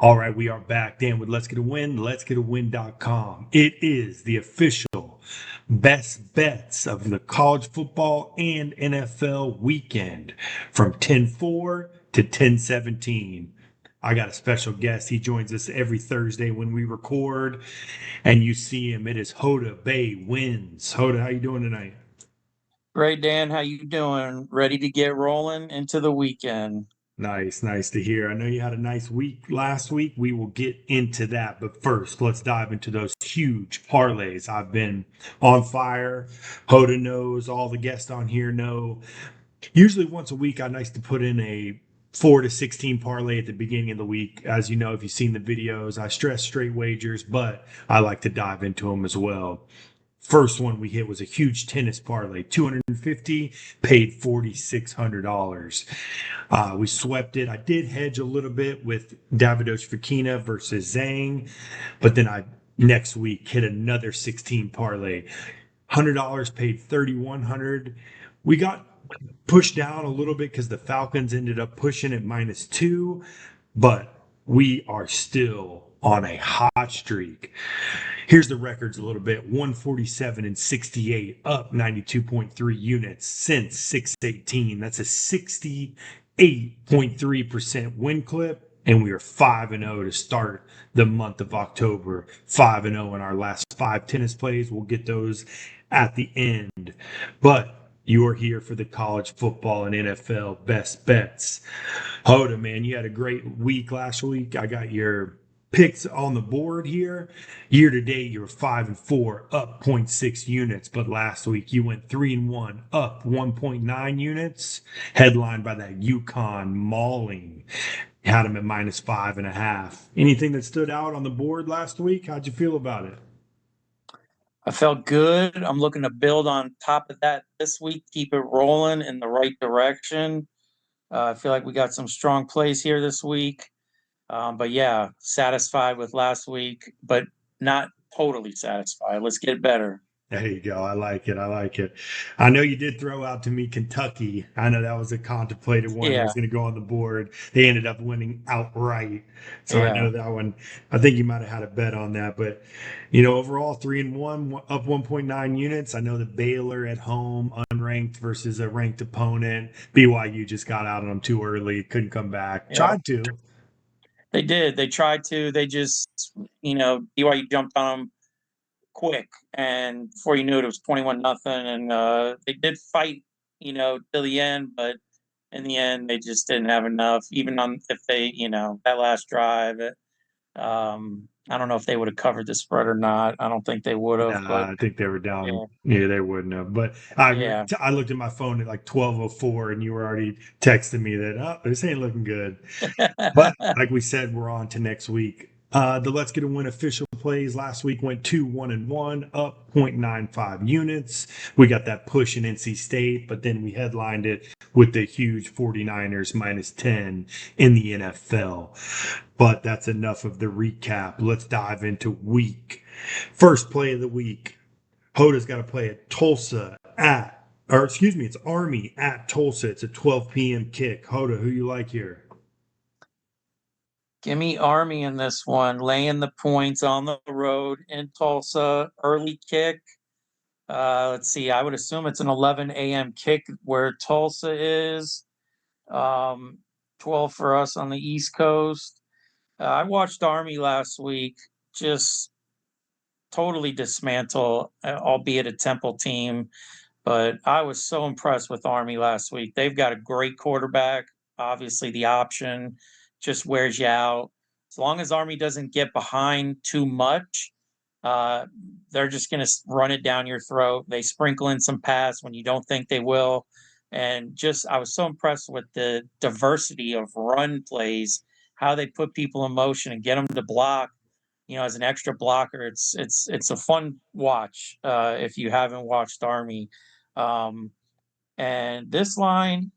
All right, we are back. Dan with Let's Get a Win, letsgetawin.com. It is the official best bets of the college football and NFL weekend from 10-4 to 10-17. I got a special guest. He joins us every Thursday when we record, and you see him. It is Hoda Bay Wins. Hoda, how you doing tonight? Great, Dan. How you doing? Ready to get rolling into the weekend? Nice to hear. I know you had a nice week last week. We will get into that. But first, let's dive into those huge parlays. I've been on fire. Hoda knows, all the guests on here know. Usually once a week, I like to put in a 4 to 16 parlay at the beginning of the week. As you know, if you've seen the videos, I stress straight wagers, but I like to dive into them as well. First one we hit was a huge tennis parlay, 250, paid $4,600. We swept it. I did hedge a little bit with Davidos Fokina versus Zhang, but then I next week hit another 16 parlay. $100 paid 3,100. We got pushed down a little bit because the Falcons ended up pushing at -2, but we are still on a hot streak. Here's the records a little bit: 147 and 68, up 92.3 units since 618. That's a 68.3% win clip. And we are 5-0 to start the month of October. 5-0 in our last five tennis plays. We'll get those at the end. But you are here for the college football and NFL best bets. Hoda, man, you had a great week last week. I got your picks on the board here. Year to date, you were 5-4, up zero point 0.6 units. But last week, you went 3-1, up 1.9 units, headlined by that UConn mauling. Had them at -5.5. Anything that stood out on the board last week? How'd you feel about it? I felt good. I'm looking to build on top of that this week, keep it rolling in the right direction. I feel like we got some strong plays here this week. But yeah, satisfied with last week, but not totally satisfied. Let's get better. There you go. I like it. I like it. I know you did throw out to me Kentucky. I know that was a contemplated one that Yeah, was going to go on the board. They ended up winning outright. So I yeah. know that one. I think you might have had a bet on that. But, overall, 3-1, up 1.9 units. I know that Baylor at home, unranked versus a ranked opponent. BYU just got out on them too early, couldn't come back. Yeah, Tried to. they did. They tried to. They just, BYU jumped on them quick, and before you knew it, it was 21-0. And they did fight, till the end, but in the end, they just didn't have enough. Even on if they, that last drive, I don't know if they would have covered the spread or not. I don't think they would have, but Nah, I think they were down. yeah, Yeah, they wouldn't have. But I agree. yeah, I looked at my phone at like 12:04, and you were already texting me that, oh, this ain't looking good. But like we said, we're on to next week. The Let's Get a Win official plays last week went 2-1-1, up 0.95 units. We got that push in NC State, but then we headlined it with the huge 49ers -10 in the NFL. But that's enough of the recap. Let's dive into week. First play of the week. Hoda's got to play at Tulsa it's Army at Tulsa. It's a 12 p.m. kick. Hoda, who you like here? give me Army in this one, laying the points on the road in Tulsa, early kick. Let's see. I would assume it's an 11 a.m. kick where Tulsa is. Um, 12 for us on the East Coast. I watched Army last week. Just totally dismantle, albeit a Temple team. But I was so impressed with Army last week. They've got a great quarterback. Obviously, the option just wears you out. As long as Army doesn't get behind too much, uh, they're just going to run it down your throat. They sprinkle in some pass when you don't think they will. And just, I was so impressed with the diversity of run plays, how they put people in motion and get them to block. As an extra blocker, it's a fun watch if you haven't watched Army. Um, and this line,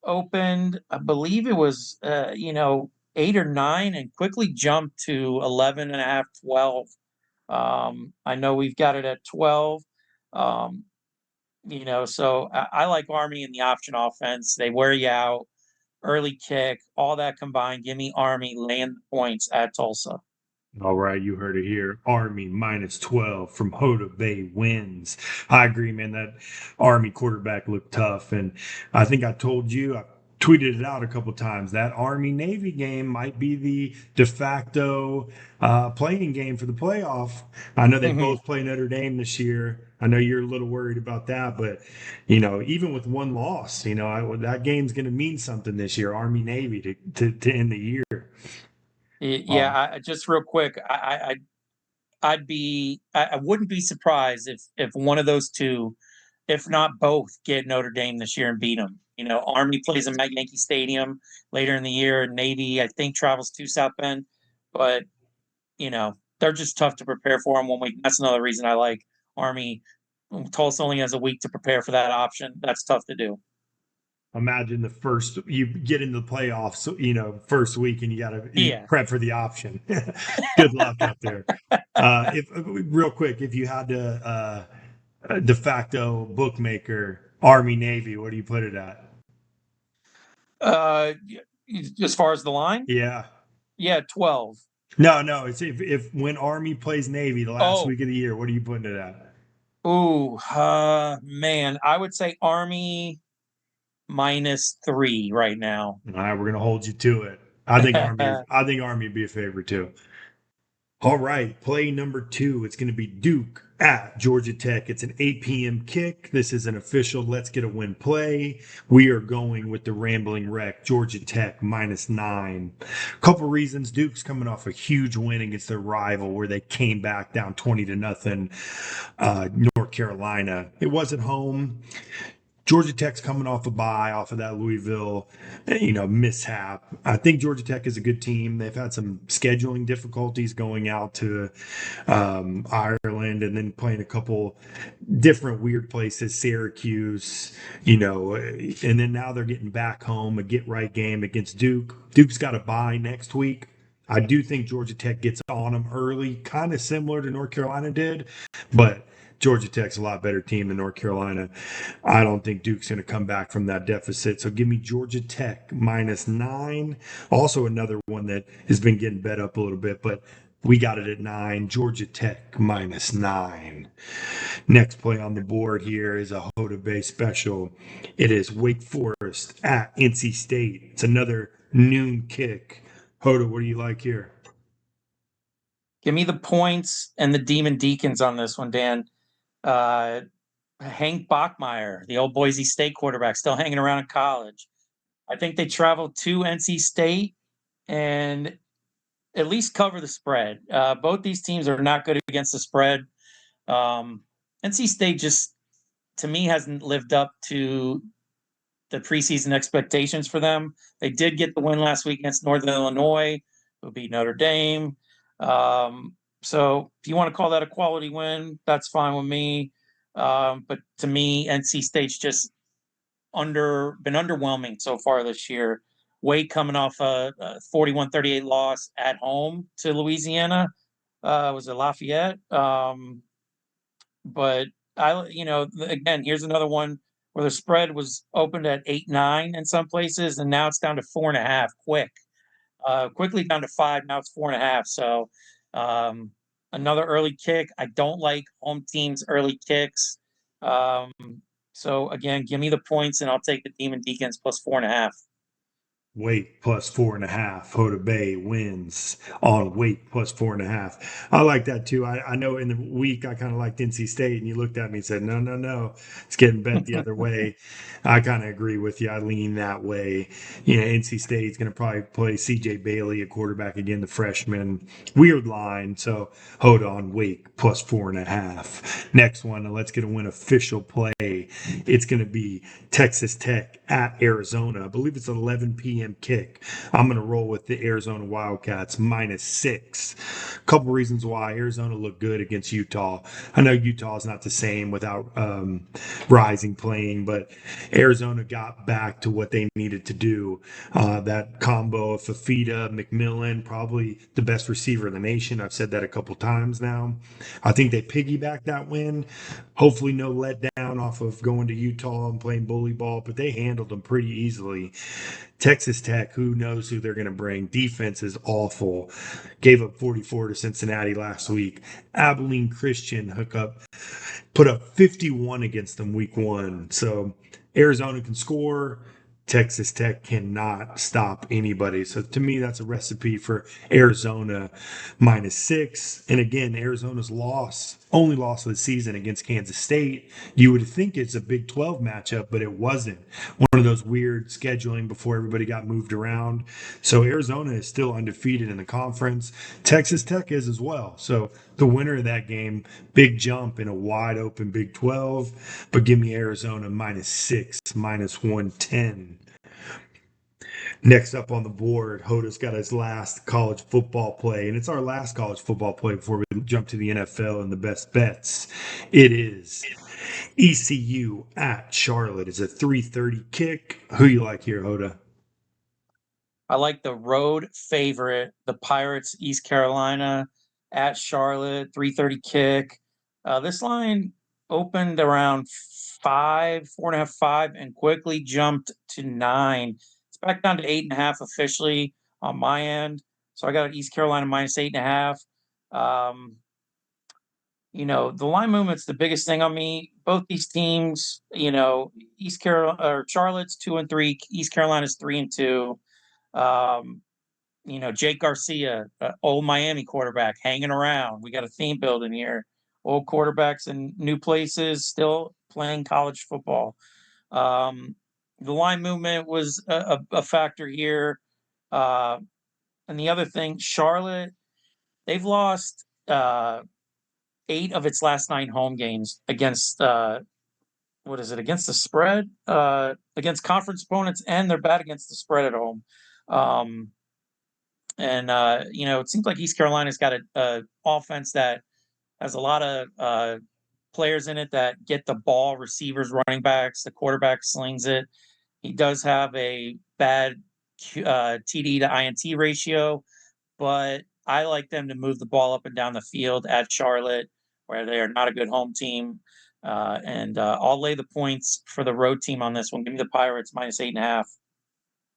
opened, I believe it was, 8 or 9 and quickly jumped to 11 and a half, 12. I know we've got it at 12. So I like Army in the option offense. They wear you out. early kick, all that combined. Give me Army laying the points at Tulsa. All right, you heard it here. Army -12 from Hoda Bay wins. I agree, man. That Army quarterback looked tough, and I think I told you, I tweeted it out a couple times. That Army Navy game might be the de facto playing game for the playoff. I know they Mhm. both play Notre Dame this year. I know you're a little worried about that, but even with one loss, that game's going to mean something this year. Army Navy to end the year. Yeah, just real quick, I wouldn't be surprised if one of those two, if not both, get Notre Dame this year and beat them. Army plays them at Yankee Stadium later in the year. Navy, I think, travels to South Bend, but they're just tough to prepare for them 1 week. That's another reason I like Army. Tulsa only has a week to prepare for that option. That's tough to do. Imagine the first you get into the playoffs, first week, and you Yeah. prep for the option. Good luck out there. If real quick, if you had to de facto bookmaker Army Navy, what do you put it at? Uh, as far as the line, Yeah. yeah, 12. No. It's if when Army plays Navy the last Oh, week of the year, what are you putting it at? ooh, man, I would say Army -3 right now. All right, we're gonna hold you to it. I think Army would be a favorite too. All right, play number 2. It's going to be Duke at Georgia Tech. It's an 8 p.m. kick. This is an official Let's Get a Win play. We are going with the Rambling Wreck, Georgia Tech -9. Couple reasons. Duke's coming off a huge win against their rival where they came back down 20-0, North Carolina. It wasn't home. Georgia Tech's coming off a bye off of that Louisville, mishap. I think Georgia Tech is a good team. They've had some scheduling difficulties going out to Ireland and then playing a couple different weird places, Syracuse, and then now they're getting back home, a get right game against Duke. Duke's got a bye next week. I do think Georgia Tech gets on them early, kind of similar to North Carolina did, but Georgia Tech's a lot better team than North Carolina. I don't think Duke's going to come back from that deficit. So give me Georgia Tech -9. Also, another one that has been getting bet up a little bit, but we got it at 9. Georgia Tech -9. Next play on the board here is a Hoda Bay special. It is Wake Forest at NC State. It's another noon kick. Hoda, what do you like here? Give me the points and the Demon Deacons on this one, Dan. Uh, Hank Bachmeier, the old Boise State quarterback, still hanging around in college. I think they traveled to NC State and at least cover the spread. Both these teams are not good against the spread. NC State just, to me, hasn't lived up to the preseason expectations for them. They did get the win last week against Northern Illinois, who beat Notre Dame. So if you want to call that a quality win, that's fine with me. But to me, NC State's just been underwhelming so far this year. Wade coming off a 41-38 loss at home to Louisiana. Was it Lafayette? But again, here's another one where the spread was opened at 8-9 in some places, and now it's down to 4.5. Quickly down to 5. Now it's 4.5. So um, another early kick. I don't like home teams' early kicks. Um, so again, give me the points, and I'll take the Demon Deacons +4.5. Wake +4.5. Hoda Bay wins on Wake +4.5. I like that too. I know in the week I kind of liked NC State, and you looked at me and said, no, it's getting bet the other way. I kind of agree with you. I lean that way. NC State's going to probably play CJ Bailey, a quarterback again, the freshman. Weird line. So hold on, Wake +4.5. Next one, let's get a win official play. It's going to be Texas Tech at Arizona. I believe it's 11 p.m. kick. I'm going to roll with the Arizona Wildcats -6. Couple reasons why. Arizona looked good against Utah. I know Utah is not the same without Rising playing, but Arizona got back to what they needed to do. That combo of Fafita, McMillan, probably the best receiver in the nation. I've said that a couple times now. I think they piggybacked that win. Hopefully no letdown off of going to Utah and playing bully ball, but they handled them pretty easily. Texas Tech, who knows who they're going to bring? Defense is awful. Gave up 44 to Cincinnati last week. Abilene Christian put up 51 against them week one. So Arizona can score. Texas Tech cannot stop anybody. So to me, that's a recipe for Arizona -6. And again, Arizona's only loss of the season against Kansas State. You would think it's a Big 12 matchup, but it wasn't. One of those weird scheduling before everybody got moved around. So Arizona is still undefeated in the conference. Texas Tech is as well. So the winner of that game, big jump in a wide open Big 12, but give me Arizona -6, -110. Next up on the board, Hoda's got his last college football play, and it's our last college football play before we jump to the NFL and the best bets. It is ECU at Charlotte. It's a 3:30 kick. Who you like here, Hoda? I like the road favorite, the Pirates, East Carolina at Charlotte, 3:30 kick. This line opened around 5, 4.5, 5, and quickly jumped to 9. It's back down to 8.5 officially on my end. So I got East Carolina -8.5. Um, the line movement's the biggest thing on me. Both these teams, East Carolina or Charlotte's 2-3, East Carolina's 3-2. Um, Jake Garcia, old Miami quarterback, hanging around. We got a theme building here. Old quarterbacks in new places, still playing college football. The line movement was a factor here. And the other thing, Charlotte, they've lost 8 of its last 9 home games against what is it? Against the spread, against conference opponents, and they're bad against the spread at home. And it seems like East Carolina's got a offense that has a lot of players in it that get the ball, receivers, running backs, the quarterback slings it. He does have a bad TD to INT ratio, but I like them to move the ball up and down the field at Charlotte, where they are not a good home team. And I'll lay the points for the road team on this one. Give me the Pirates -8.5.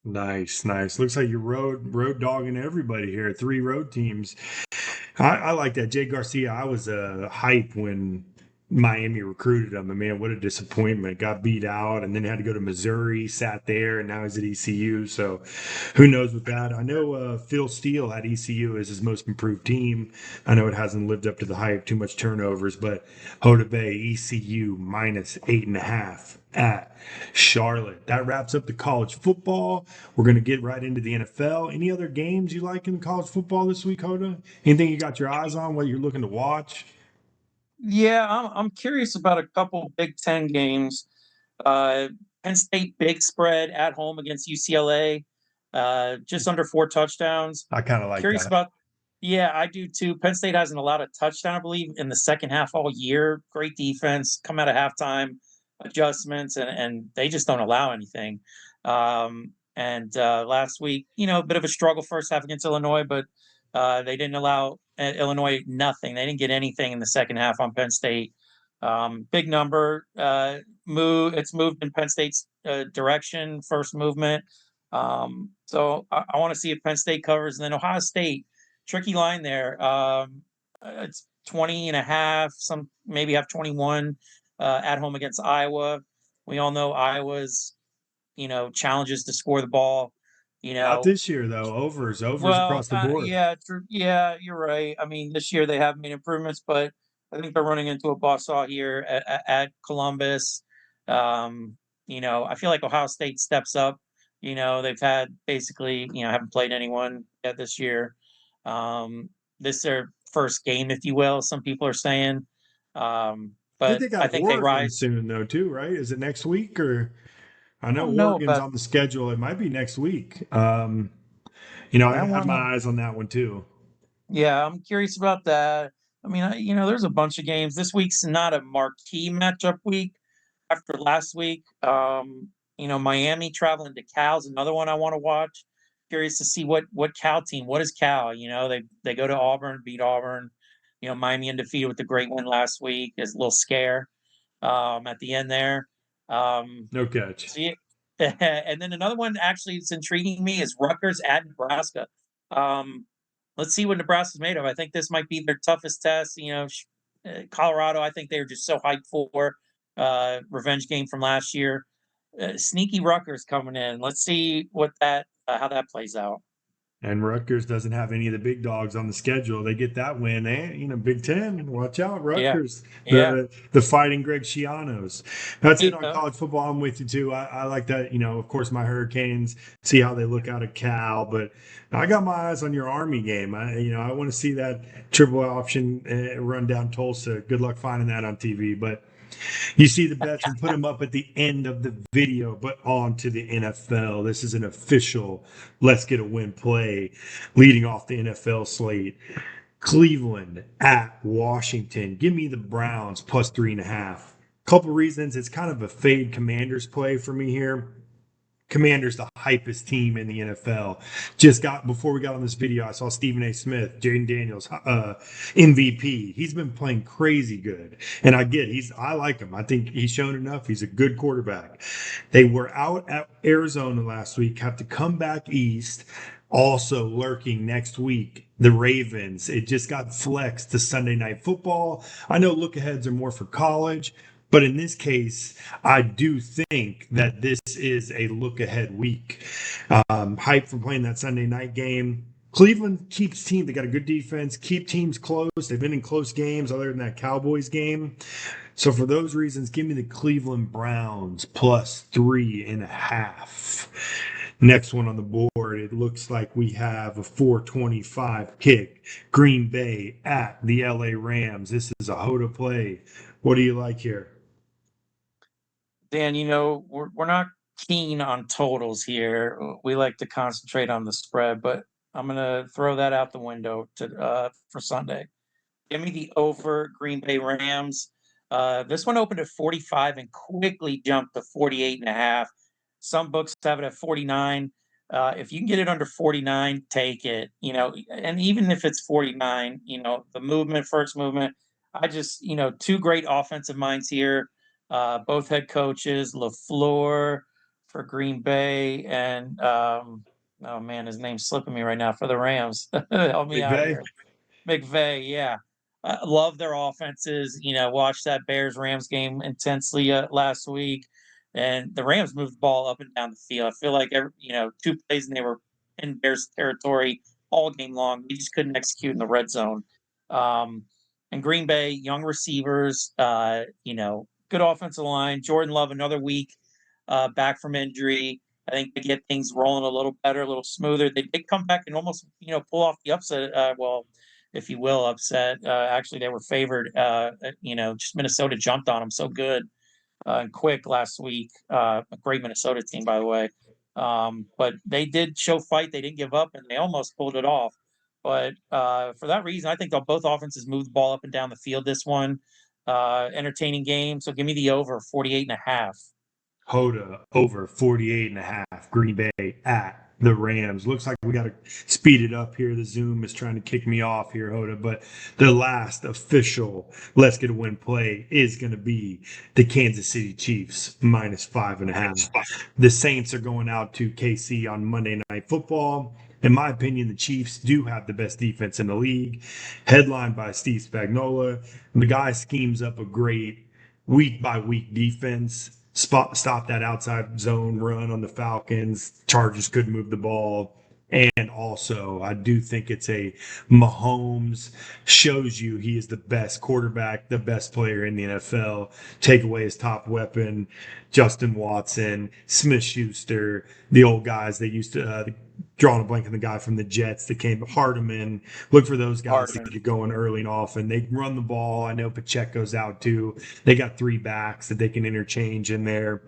Nice, nice. Looks like you're road dogging everybody here. 3 road teams. I like that. Jay Garcia, I was hype when Miami recruited him. And man, what a disappointment. Got beat out and then had to go to Missouri, sat there, and now he's at ECU. So who knows with that? I know Phil Steele had ECU as his most improved team. I know it hasn't lived up to the hype, too much turnovers, but Hoda Bay, ECU -8.5 at Charlotte. That wraps up the college football. We're going to get right into the NFL. Any other games you like in college football this week, Hoda? Anything you got your eyes on, what you're looking to watch? Yeah, I'm curious about a couple Big Ten games. Uh, Penn State big spread at home against UCLA, just under 4 touchdowns. I kind of like Curious that. about, yeah, I do too. Penn State hasn't allowed a touchdown, I believe, in the second half all year. Great defense, come out of halftime, adjustments, and they just don't allow anything. And last week, a bit of a struggle first half against Illinois, but they didn't allow Illinois nothing. They didn't get anything in the second half on Penn State. Big number. It's moved in Penn State's direction, first movement. So I want to see if Penn State covers. And then Ohio State, tricky line there. It's 20.5, some maybe have 21 at home against Iowa. We all know Iowa's, challenges to score the ball. You Not know, this year, though. Overs well, across the board. yeah, true. Yeah, you're right. I mean, this year they have made improvements, but I think they're running into a buzzsaw here at Columbus. I feel like Ohio State steps up. They've had basically, haven't played anyone yet this year. This is their first game, if you will. Some people are saying, I think but they I got think they Oregon rise. soon, though, too, right? Is it next week or? I I know don't know Oregon's about on the schedule. It might be next week. I that had my one. eyes on that one too. Yeah, I'm curious about that. I mean, there's a bunch of games. This week's not a marquee matchup week after last week. Miami traveling to Cal's another one I want to watch. Curious to see what Cal team. What is Cal? They go to Auburn, beat Auburn. Miami undefeated with the great win last week. Is a little scare at the end there. No catch. So yeah, And then another one actually that's intriguing me is Rutgers at Nebraska. Um, let's see what Nebraska's made of. I think this might be their toughest test. Colorado, I think they were just so hyped for revenge game from last year. Sneaky Rutgers coming in. Let's see what that how that plays out. And Rutgers doesn't have any of the big dogs on the schedule. They get that win, and Big Ten. Watch out, Yeah, Rutgers, yeah. the fighting Greg Schianos. That's it Hey, on college football. I'm with you too. I like that. Of course, my Hurricanes. See how they look out of Cal, but I got my eyes on your Army game. I want to see that triple option run down Tulsa. Good luck finding that on TV, but. You see the bets and put them up at the end of the video, but on to the NFL. This is an official let's get a win play leading off the NFL slate. Cleveland at Washington. Give me the Browns plus 3.5. Couple reasons. It's kind of a fade Commanders play for me here. Commanders, the hypest team in the NFL. Before we got on this video, I saw Stephen A. Smith, Jaden Daniels, MVP. He's been playing crazy good, and I like him. I think he's shown enough. He's a good quarterback. They were out at Arizona last week, have to come back east. Also lurking next week, the Ravens. It just got flexed to Sunday Night Football. I know look aheads are more for college, but in this case, I do think that this is a look ahead week. Hype for playing that Sunday night game. Cleveland keeps team. They got a good defense. Keep teams close. They've been in close games, other than that Cowboys game. So for those reasons, give me the Cleveland Browns plus 3.5. Next one on the board, it looks like we have a 425 kick. Green Bay at the LA Rams. This is a Hoda play. What do you like here? Dan, we're not keen on totals here. We like to concentrate on the spread, but I'm gonna throw that out the window for Sunday. Give me the over Green Bay Rams. This one opened at 45 and quickly jumped to 48.5. Some books have it at 49. If you can get it under 49, take it. And even if it's 49, first movement. Two great offensive minds here. Both head coaches, LaFleur for Green Bay, and oh man, his name's slipping me right now for the Rams. Help me out McVay? here. McVay, yeah. Love their offenses. Watched that Bears Rams game intensely last week, and the Rams moved the ball up and down the field. I feel like two plays and they were in Bears territory all game long. They just couldn't execute in the red zone. Um, and Green Bay, young receivers, good offensive line. Jordan Love another week back from injury. I think they get things rolling a little better, a little smoother. They did come back and almost pull off the upset. If you will, upset. Actually, they were favored. Just Minnesota jumped on them so good and quick last week. A great Minnesota team, by the way. But they did show fight. They didn't give up, and they almost pulled it off. But for that reason, I think they'll both offenses move the ball up and down the field this one. Entertaining game. So give me the over 48.5. Hoda over 48.5. Green Bay at the Rams. Looks like we got to speed it up here. The Zoom is trying to kick me off here, Hoda. But the last official let's get a win play is going to be the Kansas City Chiefs minus 5.5. The Saints are going out to KC on Monday Night Football. In my opinion, the Chiefs do have the best defense in the league, headlined by Steve Spagnuolo. The guy schemes up a great week by week defense. Stop that outside zone run on the Falcons. Chargers couldn't move the ball. And also, I do think it's a Mahomes shows you he is the best quarterback, the best player in the NFL. Take away his top weapon, Justin Watson, Smith Schuster, the old guys they used to drawing a blank on the guy from the Jets that came, Hardeman. Look for those guys to get going early and often. They run the ball. I know Pacheco's out too. They got three backs that they can interchange in there.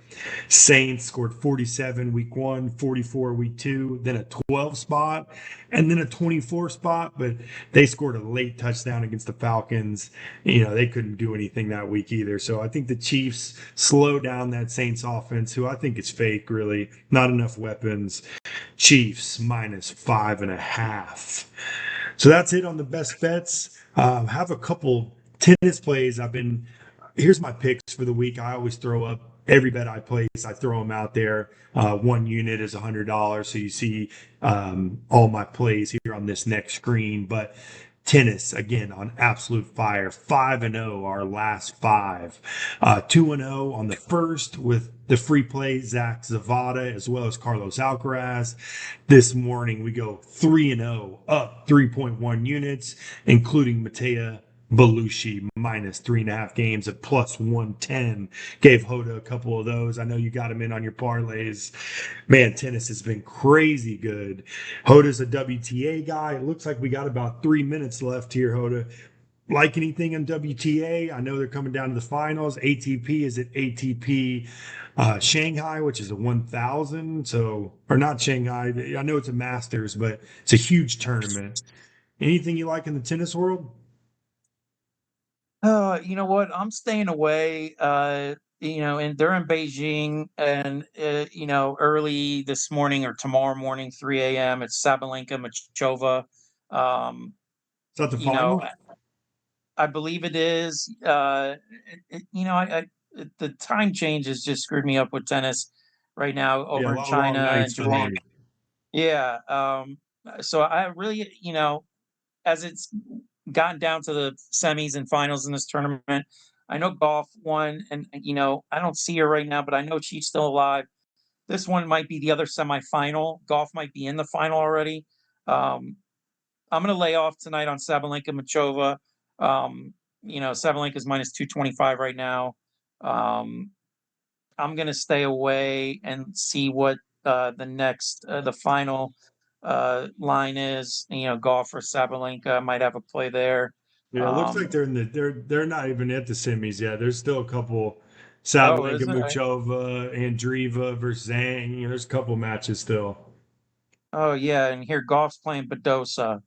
Saints scored 47 week 1, 44 week 2, then a 12 spot, and then a 24 spot. But they scored a late touchdown against the Falcons. They couldn't do anything that week either. So I think the Chiefs slow down that Saints offense, who I think is fake, really. Not enough weapons. Chiefs minus 5.5. So that's it on the best bets. Have a couple tennis plays. Here's my picks for the week. I always throw up every bet I place, I throw them out there. One unit is $100. So you see all my plays here on this next screen. But tennis again on absolute fire, 5-0 our last five, 2-0 on the first with the free play Zach Zavada as well as Carlos Alcaraz. This morning we go 3-0, up 3.1 units, including Matea Belushi minus 3.5 games at plus 110. Gave Hoda a couple of those. I know you got him in on your parlays. Man, tennis has been crazy good. Hoda's a WTA guy. It looks like we got about 3 minutes left here, Hoda. Like anything on WTA? I know they're coming down to the finals. ATP is at ATP Shanghai, which is a 1,000. So, or not Shanghai. I know it's a Masters, but it's a huge tournament. Anything you like in the tennis world? You know what? I'm staying away. And they're in Beijing, and early this morning or tomorrow morning, 3 a.m. It's Sabalenka Machova. Um, Is that the you know, final? I believe it is. The time change has just screwed me up with tennis right now Yeah, a over in lot of long China and nights for Japan. me. Yeah. So I really, as it's gotten down to the semis and finals in this tournament, I know golf won, and I don't see her right now, but I know she's still alive. This one might be the other semifinal. Golf might be in the final already. Um, I'm going to lay off tonight on Sabalenka Machova. Sabalenka is minus 225 right now. Um, I'm going to stay away and see what the final line is. Golf or Sabalenka might have a play there. Yeah, it looks like Um, they're in they're not even at the semis yet. There's still a couple oh, Sabalenka is it? Muchova, Andreeva versus Zhang. There's a couple matches still. Oh, yeah, and here Golf's playing Badosa.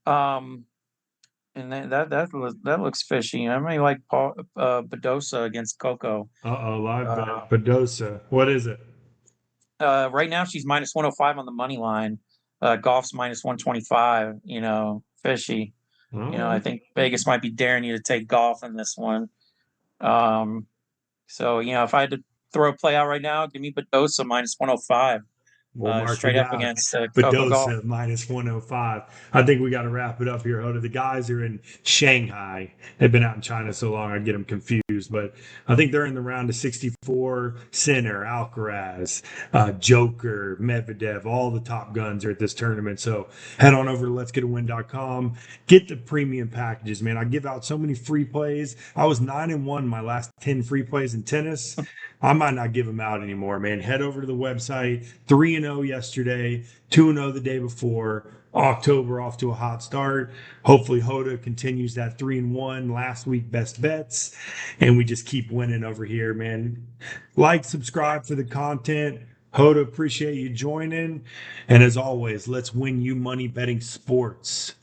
Um, and that looks fishy. I may like Paul Badosa against Coco. Uh-oh, live Uh, bet. Badosa. What is it? right now she's minus 105 on the money line. Golf's minus 125. Fishy. All I right. think Vegas might be daring you to take Golf in this one. Um, so if I had to throw a play out right now, give me Badosa minus 105. We'll mark it Straight up down. against Coco Golf. Bedosa minus 105. I think we got to wrap it up here, Hoda. The guys are in Shanghai. They've been out in China so long, I get them confused. But I think they're in the round of 64. Sinner, Alcaraz, Joker, Medvedev, all the top guns are at this tournament. So head on over to letsgetawin.com. Get the premium packages, man. I give out so many free plays. I was 9-1 my last 10 free plays in tennis. I might not give them out anymore, man. Head over to the website. 3-0 yesterday, 2-0 the day before. October off to a hot start. Hopefully Hoda continues that 3-1 last week best bets, and we just keep winning over here, man. Like, subscribe for the content. Hoda, appreciate you joining. And as always, let's win you money betting sports.